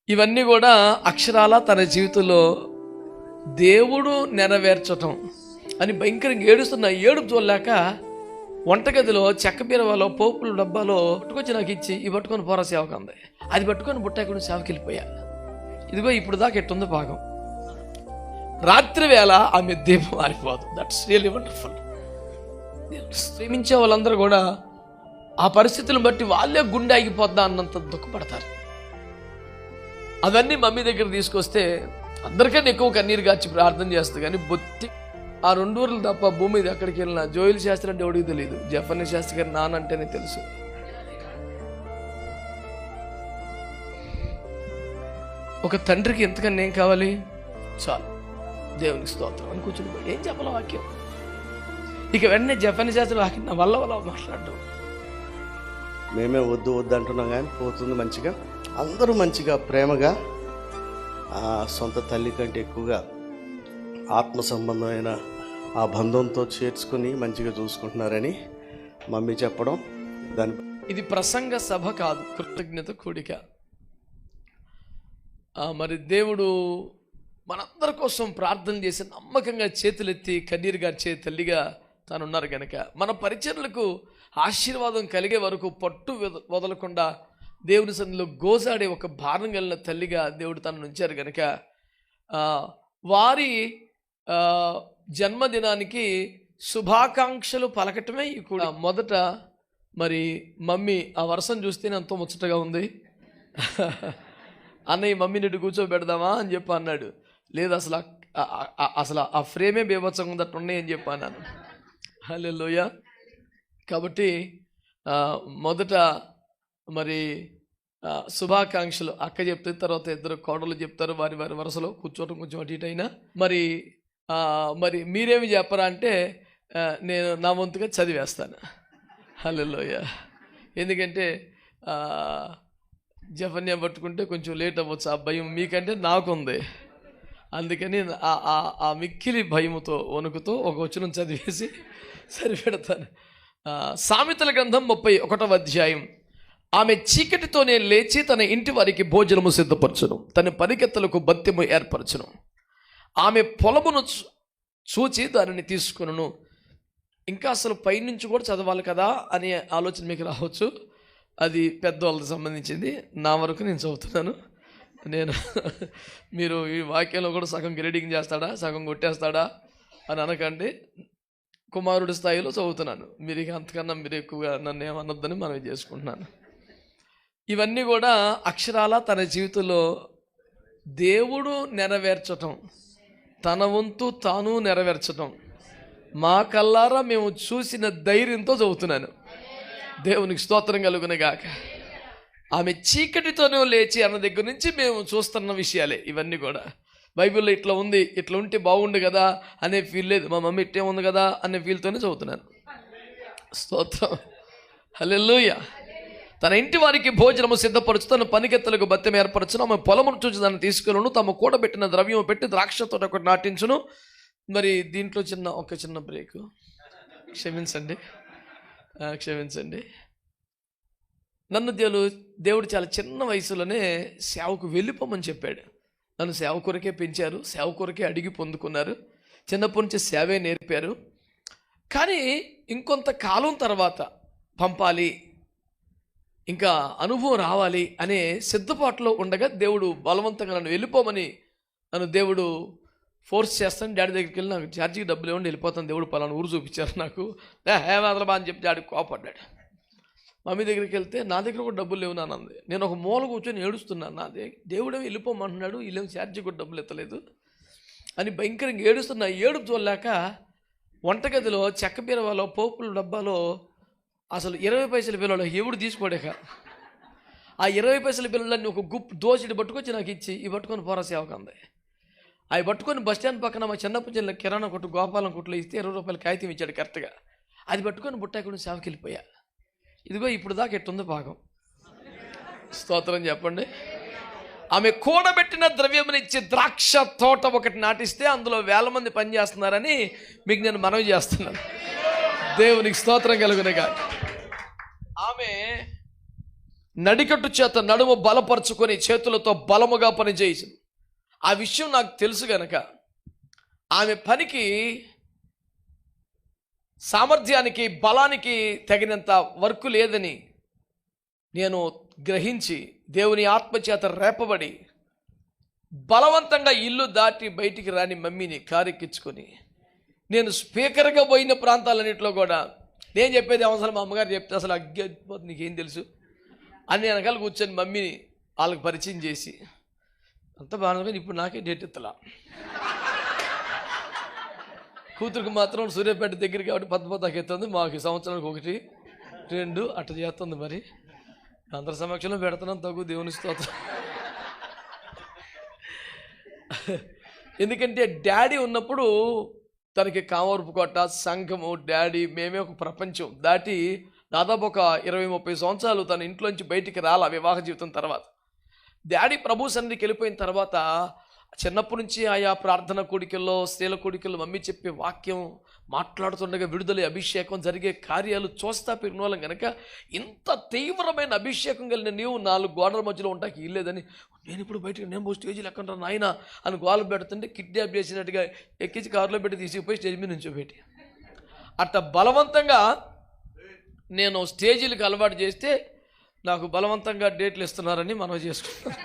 ఇవన్నీ కూడా అక్షరాల తన జీవితంలో దేవుడు నెరవేర్చటం అని భయంకరంగా ఏడుస్తున్న ఏడుపు చూడలేక వంటగదిలో చెక్క బీరవాలో పోపుల డబ్బాలో పట్టుకొచ్చి నాకు ఇచ్చి ఇవి పట్టుకొని పోరా సేవకు అంది. అది పట్టుకొని బుట్టాకుని సేవకి వెళ్ళిపోయా. ఇదిగో ఇప్పుడు దాకా ఎట్టుంది భాగం. రాత్రి వేళ ఆమె దీపం మారిపోదు. That's really wonderful. ప్రేమించే వాళ్ళందరూ కూడా ఆ పరిస్థితులను బట్టి వాళ్ళే గుండె ఆగిపోద్దా అన్నంత దుఃఖపడతారు. అవన్నీ మమ్మీ దగ్గర తీసుకొస్తే అందరికన్నా ఎక్కువ కన్నీరు గార్చి ప్రార్థన చేస్తుంది. కానీ బొత్తి ఆ 2 ఊర్లు తప్ప భూమి మీద ఎక్కడికి వెళ్ళినా జోయిల్ శాస్త్రి అంటే ఎవడికి తెలియదు, జఫర్ని శాస్త్రి గారి నాన్న అంటేనే తెలుసు. ఒక తండ్రికి ఎంతకన్నా ఏం కావాలి? చాలు, దేవునికి స్తోత్రం అని కూర్చుని ఏం చెప్పాలి వాక్యం. ఇక వెంటనే జఫర్ని శాస్త్రి వాక్యం నా వల్ల మాట్లాడడం. మేమే వద్దు అంటున్నాం కానీ పోతుంది మంచిగా. అందరూ మంచిగా ప్రేమగా సొంత తల్లి కంటే ఎక్కువగా ఆత్మ సంబంధమైన ఆ బంధంతో చేర్చుకుని మంచిగా చూసుకుంటున్నారని మమ్మీ చెప్పడం. ఇది ప్రసంగ సభ కాదు, కృతజ్ఞత కూడిక. మరి దేవుడు మనందరి కోసం ప్రార్థన చేసి నమ్మకంగా చేతులెత్తి కన్నీరు గార్చే తల్లిగా తానున్నారు కనుక మన పరిచర్లకు ఆశీర్వాదం కలిగే వరకు పట్టు వదలకుండా దేవుని సన్నిధిలో గోజాడే ఒక భారం కలిగిన తల్లిగా దేవుడు తనను ఉంచారు కనుక వారి జన్మదినానికి శుభాకాంక్షలు పలకటమే కూడా. మొదట మరి మమ్మీ ఆ వర్షం చూస్తేనే ఎంతో ముచ్చటగా ఉంది. అన్నయ్య మమ్మీని ఇటు కూర్చోబెడదామా అని చెప్పి అన్నాడు. లేదు అసలు ఆ ఫ్రేమే బీభత్సంగా ఉందట్టు ఉన్నాయి అని చెప్పి అన్నాను. హల్లెలూయా. కాబట్టి మొదట మరి శుభాకాంక్షలు అక్క చెప్తే తర్వాత ఇద్దరు కోడలు చెప్తారు. వారి వరుసలో కూర్చోవటం కొంచెం అటు ఇటు అయినా మరి మీరేమి చెప్పరా అంటే నేను నా వంతుగా చదివేస్తాను. హల్లెలూయా. ఎందుకంటే జఫన్యా పట్టుకుంటే కొంచెం లేట్ అవ్వచ్చు, ఆ భయం మీకంటే నాకుంది. అందుకని ఆ మిక్కిలి భయముతో వణుకుతో ఒక వచనం చదివేసి సరిపెడతాను. సామెతల గ్రంథం 31వ అధ్యాయం. ఆమె చీకటితోనే లేచి తన ఇంటి వారికి భోజనము సిద్ధపరచును, తన పనికెత్తలకు బత్తెము ఏర్పరచును. ఆమె పొలమును చూచి దానిని తీసుకును. ఇంకా అసలు పైనుంచి కూడా చదవాలి కదా అనే ఆలోచన మీకు రావచ్చు. అది పెద్దవాళ్ళకి సంబంధించింది. నా వరకు నేను చదువుతున్నాను. మీరు ఈ వాక్యంలో కూడా సగం గ్రేడింగ్ చేస్తాడా సగం కొట్టేస్తాడా అని అనకండి. కుమారుడి స్థాయిలో చదువుతున్నాను. మీరు ఇక అంతకన్నా మీరు ఎక్కువగా నన్ను ఏమన్నొద్దని మనం చేసుకుంటున్నాను. ఇవన్నీ కూడా అక్షరాల తన జీవితంలో దేవుడు నెరవేర్చటం, తన వంతు తాను నెరవేర్చటం మా కల్లారా మేము చూసిన ధైర్యంతో చదువుతున్నాను. దేవునికి స్తోత్రం కలుగునగాక. ఆమె చీకటితోనే లేచి అన్న దగ్గర నుంచి మేము చూస్తున్న విషయాలే ఇవన్నీ కూడా. బైబిల్లో ఇట్లా ఉంది, ఇట్లా ఉంటే బాగుండు కదా అనే ఫీల్ లేదు. మా మమ్మీ ఇట్టే ఉంది కదా అనే ఫీల్తోనే చదువుతున్నాను. స్తోత్రం. హల్లెలూయా. తన ఇంటి వారికి భోజనము సిద్ధపరచు, తన పనికెత్తలకు బత్తెం ఏర్పరచును. ఆమె పొలమును చూసి దాన్ని తీసుకెళ్ళను, తమ కూడబెట్టిన ద్రవ్యము పెట్టి ద్రాక్ష తోట ఒకటి నాటించును. మరి దీంట్లో ఒక చిన్న బ్రేక్. క్షమించండి. నన్ను దేవుడు చాలా చిన్న వయసులోనే సేవకు వెళ్ళిపోమని చెప్పాడు. నన్ను సేవ కొరకే పెంచారు, సేవ కొరకే అడిగి పొందుకున్నారు. చిన్నప్పటి నుంచి సేవే నేర్పారు. కానీ ఇంకొంత కాలం తర్వాత పంపాలి, ఇంకా అనుభవం రావాలి అనే సిద్ధపాటులో ఉండగా దేవుడు బలవంతంగా నన్ను వెళ్ళిపోమని నన్ను దేవుడు ఫోర్స్ చేస్తాను. డాడీ దగ్గరికి వెళ్ళి నాకు ఛార్జీకి డబ్బులు ఇవ్వండి వెళ్ళిపోతాను, దేవుడు పలానా ఊరు చూపించారు నాకు, హేమాదలబా అని చెప్పి డాడీ కోపడ్డాడు. మమ్మీ దగ్గరికి వెళ్తే నా దగ్గర కూడా డబ్బులు లేవు నానంది. నేను ఒక మూల కూర్చొని ఏడుస్తున్నాను. దేవుడే వెళ్ళిపోమంటున్నాడు, వీళ్ళేమో ఛార్జీ కూడా డబ్బులు ఎత్తలేదు అని భయంకరంగా ఏడుస్తున్న ఏడుపు చూడలేక వంటగదిలో చెక్క బీరవాలో పోపుల డబ్బాలో అసలు 20 పైసల బిల్లలో ఎవడు తీసుకోడాక ఆ 20 పైసల బిల్లలన్నీ ఒక దోసిడి పట్టుకొచ్చి నాకు ఇచ్చి ఇవి పట్టుకొని పోరా సేవకు అంది. అవి పట్టుకొని బస్ స్టాండ్ పక్కన మా చిన్నప్పటి జిల్లా కిరాణా కొట్టు గోపాలం కొట్టులో ఇస్తే 20 రూపాయలు కాగితం ఇచ్చాడు కరెక్ట్గా. అది పట్టుకొని బుట్టాకుని సేవకి వెళ్ళిపోయా. ఇదిగో ఇప్పుడు దాకా ఎట్టుంది భాగం. స్తోత్రం చెప్పండి. ఆమె కూడబెట్టిన ద్రవ్యమునిచ్చి ద్రాక్ష తోట ఒకటి నాటిస్తే అందులో 1000 మంది పనిచేస్తున్నారని మీకు నేను మనవి చేస్తున్నాను. దేవునికి స్తోత్రం కలుగునగా. ఆమె నడికట్టు చేత నడుము బలపరుచుకొని చేతులతో బలముగా పనిచేసింది. ఆ విషయం నాకు తెలుసు గనక ఆమె పనికి, సామర్థ్యానికి, బలానికి తగినంత వర్క్ లేదని నేను గ్రహించి దేవుని ఆత్మచేత రేపబడి బలవంతంగా ఇల్లు దాటి బయటికి రాని మమ్మీని కారెక్కించుకొని నేను స్పీకర్గా పోయిన ప్రాంతాలన్నింటిలో కూడా నేను చెప్పేది అవసరం, మా అమ్మగారు చెప్తే అసలు అగ్గపోతుంది, నీకేం తెలుసు అని వెనకాల కూర్చొని మమ్మీని వాళ్ళకి పరిచయం చేసి అంత బాగుంది. ఇప్పుడు నాకే డేట్ ఎత్తలా. కూతురికి మాత్రం సూర్యాపేట దగ్గర కాబట్టి పద్మతాకి ఎత్తుంది, మాకు సంవత్సరానికి 1, 2 అట్లా చేస్తుంది. మరి అందరి సమక్షంలో పెడుతున్నాం, తగు దేవుని స్తోత్రం. ఎందుకంటే డాడీ ఉన్నప్పుడు తనకి కామరూపుకోట, సంఘము, డాడీ, మేమే ఒక ప్రపంచం దాటి దాదాపు ఒక 20-30 సంవత్సరాలు తన ఇంట్లోంచి బయటికి రాలా వివాహ జీవితం తర్వాత. డాడీ ప్రభు సన్నిధికి వెళ్ళిపోయిన తర్వాత చిన్నప్పటి నుంచి ఆయా ప్రార్థన కూడికల్లో, స్త్రీల కూడికల్లో మమ్మీ చెప్పే వాక్యం, మాట్లాడుతుండగా విడుదల, అభిషేకం జరిగే కార్యాలు చూస్తా పెరిగిన వాళ్ళం కనుక ఇంత తీవ్రమైన అభిషేకం కలిగిన నీవు 4 గోడల మధ్యలో ఉంటాకి ఇల్లేదని, నేను ఇప్పుడు బయటకు నేను స్టేజీలు ఎక్కడ నాయన అని గోల పెడుతుంటే కిడ్నాప్ చేసినట్టుగా ఎక్కించి కారులో పెట్టి తీసుకుపోయి స్టేజ్ మీద నుంచోబెట్టి అట్లా బలవంతంగా నేను స్టేజీలకు అలవాటు చేస్తే నాకు బలవంతంగా డేట్లు ఇస్తున్నారని మనం చేసుకుంటాం.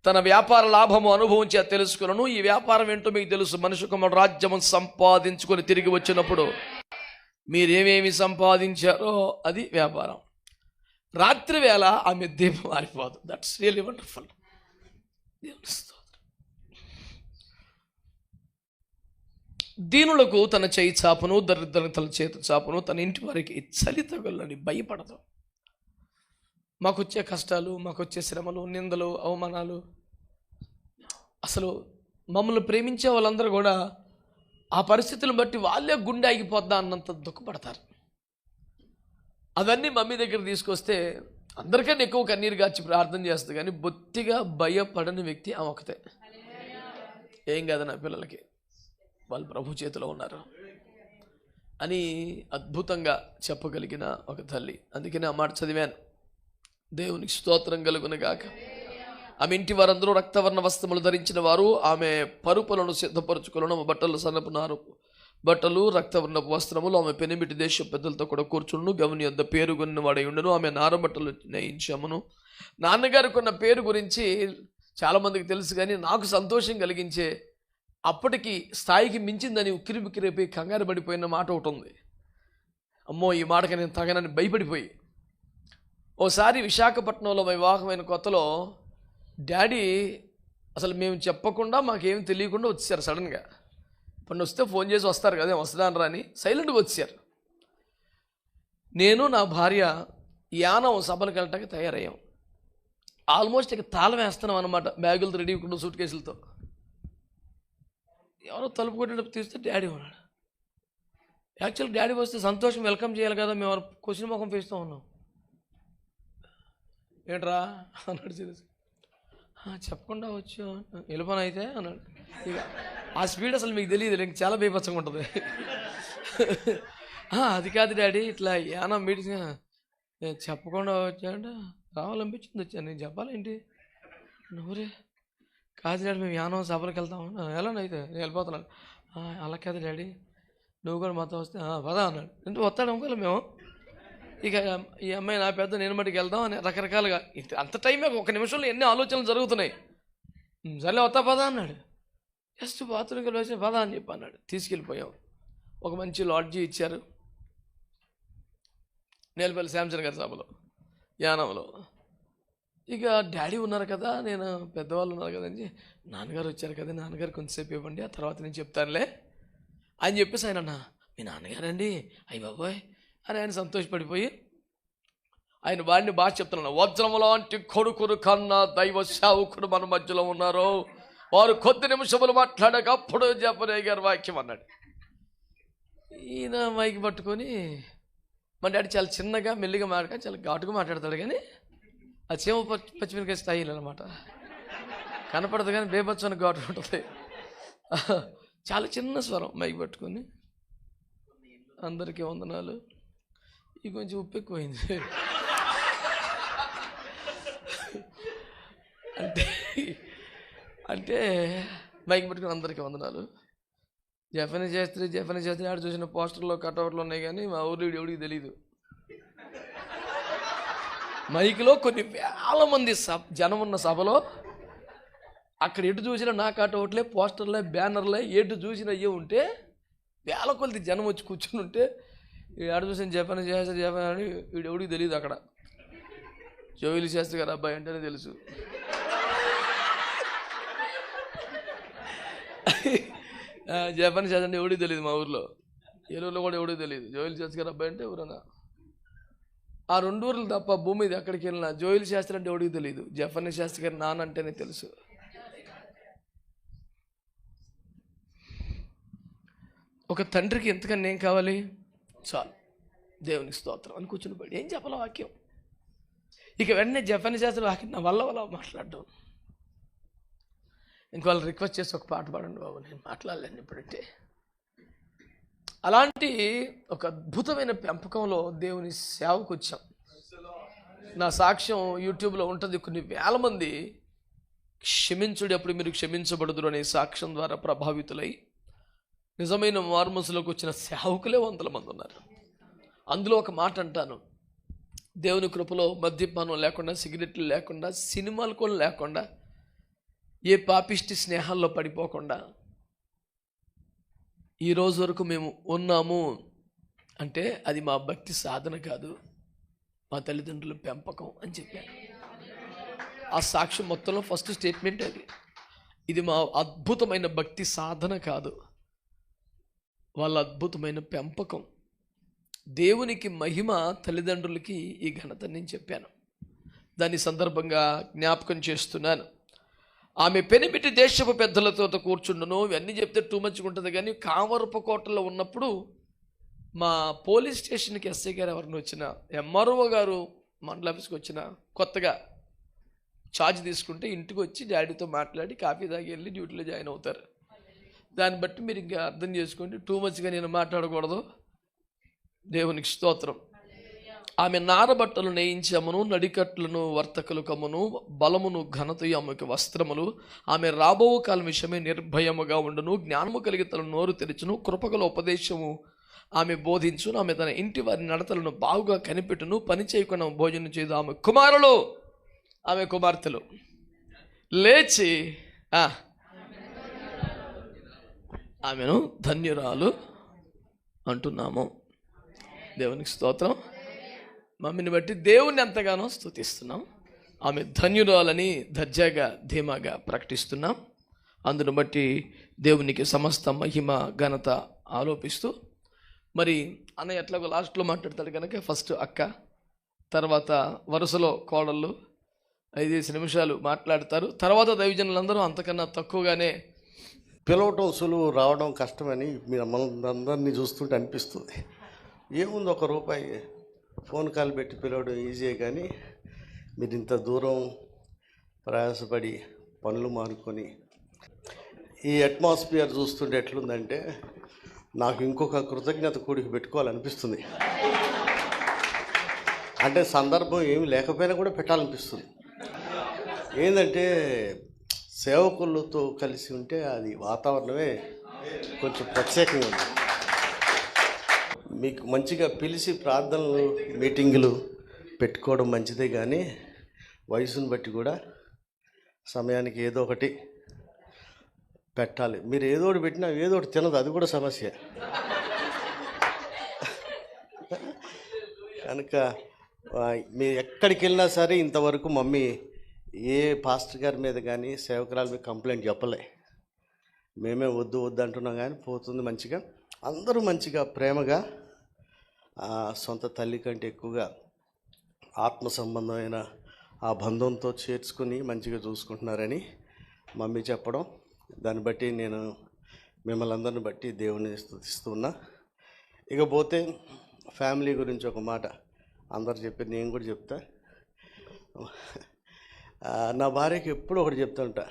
తన వ్యాపార లాభము అనుభవం చేత తెలుసుకున్నాను. ఈ వ్యాపారం ఏంటో మీకు తెలుసు. మనిషి కుమారుడు రాజ్యము సంపాదించుకొని తిరిగి వచ్చినప్పుడు మీరేమేమి సంపాదించారో అది వ్యాపారం. రాత్రి వేళ ఆమె దీపం మారిపోదు. That's really wonderful. దీనులకు తన చేయి చాపును, దరిద్రులకు తన చేతి చాపును, తన ఇంటి వారికి చలి తగులని భయపడదు. మాకొచ్చే కష్టాలు, మాకొచ్చే శ్రమలు, నిందలు, అవమానాలు, అసలు మమ్మల్ని ప్రేమించే వాళ్ళందరూ కూడా ఆ పరిస్థితులను బట్టి వాళ్ళే గుండె ఆగిపోద్దా అన్నంత దుఃఖపడతారు. అవన్నీ మమ్మీ దగ్గర తీసుకొస్తే అందరికన్నా ఎక్కువ కన్నీరు గార్చి ప్రార్థన చేస్తుంది, కానీ బొత్తిగా భయపడని వ్యక్తి ఆమె ఒకతే. ఏం కాదు నా పిల్లలకి, వాళ్ళు ప్రభు చేతిలో ఉన్నారు అని అద్భుతంగా చెప్పగలిగిన ఒక తల్లి. అందుకనే ఆ మాట చదివాను. దేవునికి స్తోత్రం కలుగునుగాక. ఆమె ఇంటి వారందరూ రక్తవర్ణ వస్త్రములు ధరించిన వారు. ఆమె పరుపులను సిద్ధపరచుకులను, బట్టలు సన్నపు నారు బట్టలు, రక్తవర్ణపు వస్త్రములు. ఆమె పెనిమిటి దేశ పెద్దలతో కూడా కూర్చుండు. గవని వద్ద పేరు కొన్న వాడై ఉండను. ఆమె నారబట్టలు నేయించామును. నాన్నగారికి ఉన్న పేరు గురించి చాలామందికి తెలుసు, కానీ నాకు సంతోషం కలిగించే, అప్పటికి స్థాయికి మించిందని ఉక్కిరి బిక్కిరిపోయి కంగారు పడిపోయిన మాట ఒకటి ఉంది. అమ్మో ఈ మాటకి నేను తగనని భయపడిపోయి, ఓసారి విశాఖపట్నంలో వివాహమైన కొత్తలో డాడీ అసలు మేము చెప్పకుండా, మాకేం తెలియకుండా వచ్చారు సడన్గా. ఇప్పుడు వస్తే ఫోన్ చేసి వస్తారు కదా, వస్తానరా అని సైలెంట్గా వచ్చారు. నేను నా భార్య యానం సభలకు వెళ్ళటానికి తయారయ్యాం. ఆల్మోస్ట్ ఇక తాళం వేస్తున్నాం అనమాట, బ్యాగులతో రెడీకుండా, సూట్ కేసులతో. ఎవరో తలుపు కొట్టేటప్పుడు తీస్తే డాడీ ఉన్నాడు. యాక్చువల్ డాడీ వస్తే సంతోషం వెల్కమ్ చేయాలి కదా, మేము క్వశ్చన్ ముఖం వేస్తూ ఉన్నాం. ఏంట్రా అన్నాడు సీరియస్. చెప్పకుండా వచ్చా వెళ్ళిపోను అయితే అన్నాడు. ఇక ఆ స్పీడ్ అసలు మీకు తెలియదు, ఇంక చాలా బీభత్సంగా ఉంటుంది. అది కాదు డాడీ, ఇట్లా ఏమన్నా మీటింగ్ నేను చెప్పకుండా వచ్చాడు, రావాలనిపించింది వచ్చాను, నేను చెప్పాలేంటి నువ్వురే. కాదు డాడీ మేము యానం సభలకు వెళ్తాము. వెళ్ళండి అయితే నేను వెళ్ళిపోతున్నాను. అలా కాదు డాడీ, నువ్వు కూడా మాతో వస్తే పదా అన్నాడు. ఎందుకు వస్తాడు అనుకోలే మేము. ఇక ఈ అమ్మాయి నా పెద్ద, నేను మటుకు వెళ్దాం అని రకరకాలుగా. అంత టైమే 1 నిమిషంలో ఎన్ని ఆలోచనలు జరుగుతున్నాయి. సరే వస్తా పదా అన్నాడు. జస్ట్ బాత్రూమ్కి వెళ్ళి పదా అని చెప్పి అన్నాడు. తీసుకెళ్ళిపోయాం. ఒక మంచి లాడ్జీ ఇచ్చారు నేలపల్లి శాంసన్ గారి సభలో, యానంలో. ఇక డాడీ ఉన్నారు కదా, నేను పెద్దవాళ్ళు ఉన్నారు కదా అని, నాన్నగారు వచ్చారు కదా, నాన్నగారు కొంతసేపు ఇవ్వండి, ఆ తర్వాత నేను చెప్తానులే అని చెప్పేసి ఆయన అన్న, మీ నాన్నగారండి అయ్యి బాబోయ్ అని ఆయన సంతోషపడిపోయి ఆయన వాడిని భాష చెప్తున్నాను. వజ్రము లాంటి కొడుకును కన్నా దైవ సేవకుడు మన మధ్యలో ఉన్నారు, వారు కొద్ది నిమిషములు మాట్లాడాక అప్పుడు జపనయ్య గారు వాక్యం అన్నాడు. ఈయన మైకి పట్టుకొని, మా డాడీ చాలా చిన్నగా మెల్లిగా చాలా ఘాటుగా మాట్లాడతాడు, కానీ ఆ చీమ పచ్చిమిరకాయ స్థాయిలు అనమాట, కనపడదు కానీ బేబచ్చని ఘాటు ఉంటుంది. చాలా చిన్న స్వరం మైకి పట్టుకొని, అందరికీ వందనాలు, ఇది కొంచెం ఉప్పు ఎక్కువైంది అంటే అంటే మైక్ పెట్టుకుని అందరికీ వందనాలు. జపనీస్ శాస్త్రి ఆడ చూసిన పోస్టర్లో కటౌట్లు ఉన్నాయి, కానీ మా ఊళ్ళో ఎవడికి తెలీదు. మైక్లో కొన్ని వేల మంది జనం ఉన్న సభలో అక్కడ ఎటు చూసినా నా కటౌట్లే, పోస్టర్లే, బ్యానర్లే, ఎటు చూసినా అయ్యే ఉంటే వేల కొద్ది జనం వచ్చి కూర్చుని ఉంటే ఆడ చూసిన జపనీస్ శాస్త్రి అని వీడు ఎవడికి తెలియదు. అక్కడ జోయిల్ శాస్త్రి గారు అబ్బాయి అంటేనే తెలుసు. జపనీస్ శాస్త్రి అంటే ఎవడికి తెలియదు. మా ఊర్లో ఏలూరులో కూడా ఎవడికి తెలియదు. జోయిల్ శాస్త్రి గారు అబ్బాయి అంటే ఎవరన్నా ఆ 2 ఊర్లు తప్ప భూమి మీద ఎక్కడికి వెళ్ళినా జోయిల్ శాస్త్రి అంటే ఎవడికి తెలియదు. జపనీస్ శాస్త్రి గారు నాన్న అంటేనే తెలుసు. ఒక తండ్రికి ఎంతకన్నా ఏం కావాలి? చాలు, దేవునికి స్తోత్రం అని కూర్చుని పడి ఏం చెప్పాలి వాక్యం. ఇక వెంటనే జపనీస్ శాస్త్రి వాక్యం నా వల్ల మాట్లాడడం. ఇంకోళ్ళు రిక్వెస్ట్ చేసి ఒక పాట పాడండి బాబు, నేను మాట్లాడలేను ఇప్పుడంటే. అలాంటి ఒక అద్భుతమైన పెంపకంలో దేవుని సేవకు వచ్చాం. నా సాక్ష్యం యూట్యూబ్లో ఉంటుంది. కొన్ని వేల మంది క్షమించుడు అప్పుడు మీరు క్షమించబడదురు అనే సాక్ష్యం ద్వారా ప్రభావితులై నిజమైన మార్మసులోకి వచ్చిన సేవకులే 100 మంది ఉన్నారు. అందులో ఒక మాట అంటాను, దేవుని కృపలో మద్యపానం లేకుండా, సిగరెట్లు లేకుండా, సినిమాలు కూడా లేకుండా, ఏ పాపిష్టి స్నేహాల్లో పడిపోకుండా ఈ రోజు వరకు మేము ఉన్నాము అంటే అది మా భక్తి సాధన కాదు, మా తల్లిదండ్రుల పెంపకం అని చెప్పాను. ఆ సాక్ష్యం మొత్తంలో ఫస్ట్ స్టేట్మెంట్ అది. ఇది మా అద్భుతమైన భక్తి సాధన కాదు, వాళ్ళ అద్భుతమైన పెంపకం. దేవునికి మహిమ, తల్లిదండ్రులకి ఈ ఘనత నేను చెప్పాను. దాని సందర్భంగా జ్ఞాపకం చేస్తున్నాను. ఆమె పెనిమిటి దేశపు పెద్దలతో కూర్చుండును. ఇవన్నీ చెప్తే టూ మచ్గా ఉంటుంది, కానీ కామరూపకోటలో ఉన్నప్పుడు మా పోలీస్ స్టేషన్కి ఎస్ఐ గారు ఎవరిని వచ్చిన, ఎంఆర్ఓ గారు మండల ఆఫీస్కి వచ్చిన, కొత్తగా ఛార్జ్ తీసుకుంటే ఇంటికి వచ్చి డాడీతో మాట్లాడి కాఫీ తాగి వెళ్ళి డ్యూటీలో జాయిన్ అవుతారు. దాన్ని బట్టి మీరు ఇంకా అర్థం చేసుకోండి, టూ మచ్గా నేను మాట్లాడకూడదు. దేవునికి స్తోత్రం. ఆమె నారబట్టలు నేయించమును, నడికట్లను వర్తకులు కమ్మును, బలమును ఘనతయు ఆమెకు వస్త్రములు. ఆమె రాబో కాలం విషయమే నిర్భయముగా ఉండును, జ్ఞానము కలిగి తన నోరు తెరిచును, కృపగల ఉపదేశము ఆమె బోధించును. ఆమె తన ఇంటి వారి నడతలను బాగుగా కనిపెట్టును, పని చేయకుండా భోజనం చేయదు. ఆమె కుమారులు, ఆమె కుమార్తెలు లేచి ఆమెను ధన్యురాలు అంటున్నాము. దేవునికి స్తోత్రం. మమ్మీని బట్టి దేవుణ్ణి ఎంతగానో స్తుతిస్తున్నాం. ఆమె ధన్యురాలని దర్జాగా ధీమాగా ప్రకటిస్తున్నాం. అందును బట్టి దేవునికి సమస్త మహిమ ఘనత ఆరోపిస్తూ, మరి అన్నయ్య ఎట్లాగో లాస్ట్లో మాట్లాడతాడు కనుక ఫస్ట్ అక్క, తర్వాత వరుసలో కోడళ్ళు 5 నిమిషాలు మాట్లాడతారు. తర్వాత దైవజనులందరూ అంతకన్నా తక్కువగానే. పిలవటం సులువు, రావడం కష్టమని మీరు అందరినీ చూస్తుంటే అనిపిస్తుంది. ఏముంది, ₹1 ఫోన్ కాల్ పెట్టి పిలవడం ఈజీయే, కానీ మీరు ఇంత దూరం ప్రయాసపడి పనులు మానుకొని ఈ అట్మాస్ఫియర్ చూస్తుంటే ఎట్లుందంటే నాకు ఇంకొక కృతజ్ఞత కూడికి పెట్టుకోవాలనిపిస్తుంది. అంటే సందర్భం ఏమి లేకపోయినా కూడా పెట్టాలనిపిస్తుంది. ఏంటంటే సేవకులతో కలిసి ఉంటే అది వాతావరణమే కొంచెం ప్రత్యేకంగా ఉంది. మీకు మంచిగా పిలిచి ప్రార్థనలు, మీటింగులు పెట్టుకోవడం మంచిదే, కానీ వయసును బట్టి కూడా సమయానికి ఏదో ఒకటి పెట్టాలి. మీరు ఏదో ఒకటి పెట్టినా ఏదో ఒకటి తినదు, అది కూడా సమస్య. కనుక మీరు ఎక్కడికి వెళ్ళినా సరే ఇంతవరకు మమ్మీ ఏ పాస్టర్ గారి మీద కానీ సేవకురాల మీద కంప్లైంట్ చెప్పలే. మేమే వద్దు అంటున్నాం, కానీ పోతుంది మంచిగా. అందరూ మంచిగా ప్రేమగా సొంత తల్లి కంటే ఎక్కువగా ఆత్మ సంబంధమైన ఆ బంధంతో చేర్చుకుని మంచిగా చూసుకుంటున్నారని మమ్మీ చెప్పడం, దాన్ని బట్టి నేను మిమ్మల్ని అందరిని బట్టి దేవుని స్తుతిస్తున్నా. ఇకపోతే ఫ్యామిలీ గురించి ఒక మాట అందరు చెప్పి నేను కూడా చెప్తా. నా భార్యకి ఎప్పుడు ఒకటి చెప్తుంటా,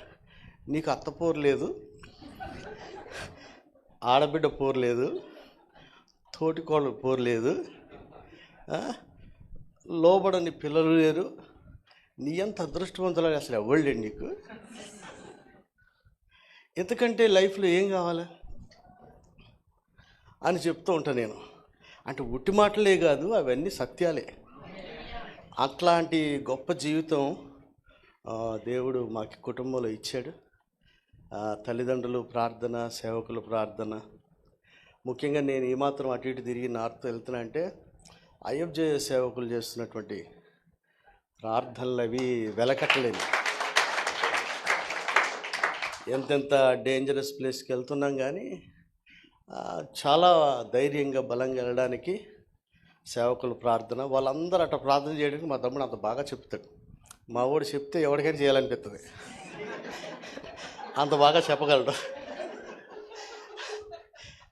నీకు అత్త పోరు లేదు, ఆడబిడ్డ పోరు లేదు, తోటికోళ్ళ పోరు లేదు, ఆ? లోబడని పిల్లలు లేరు, నీ అంత అదృష్టవంతులు అసలు ఎవరు లేడు నీకు. ఎందుకంటే లైఫ్లో ఏం కావాలి అని చెప్తూ ఉంటాను నేను. అంటే ఉట్టి మాటలే కాదు, అవన్నీ సత్యాలే. అట్లాంటి గొప్ప జీవితం దేవుడు మాకు కుటుంబంలో ఇచ్చాడు. తల్లిదండ్రులు ప్రార్థన, సేవకుల ప్రార్థన. ముఖ్యంగా నేను ఏమాత్రం అటు ఇటు తిరిగి నార్త్ వెళ్తున్నా అంటే ఐఎఫ్జే సేవకులు చేస్తున్నటువంటి ప్రార్థనలు అవి వెలకట్టలేని. ఎంతెంత డేంజరస్ ప్లేస్కి వెళ్తున్నాం కానీ చాలా ధైర్యంగా బలంగా వెళ్ళడానికి సేవకుల ప్రార్థన. వాళ్ళందరూ అట్లా ప్రార్థన చేయడానికి మా తమ్ముడు అంత బాగా చెప్తాడు. మా వాడు చెప్తే ఎవరికైనా చేయాలనిపిస్తుంది, అంత బాగా చెప్పగలడు.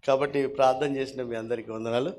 కాబట్టి ప్రార్థన చేసిన మీ అందరికీ వందనాలు.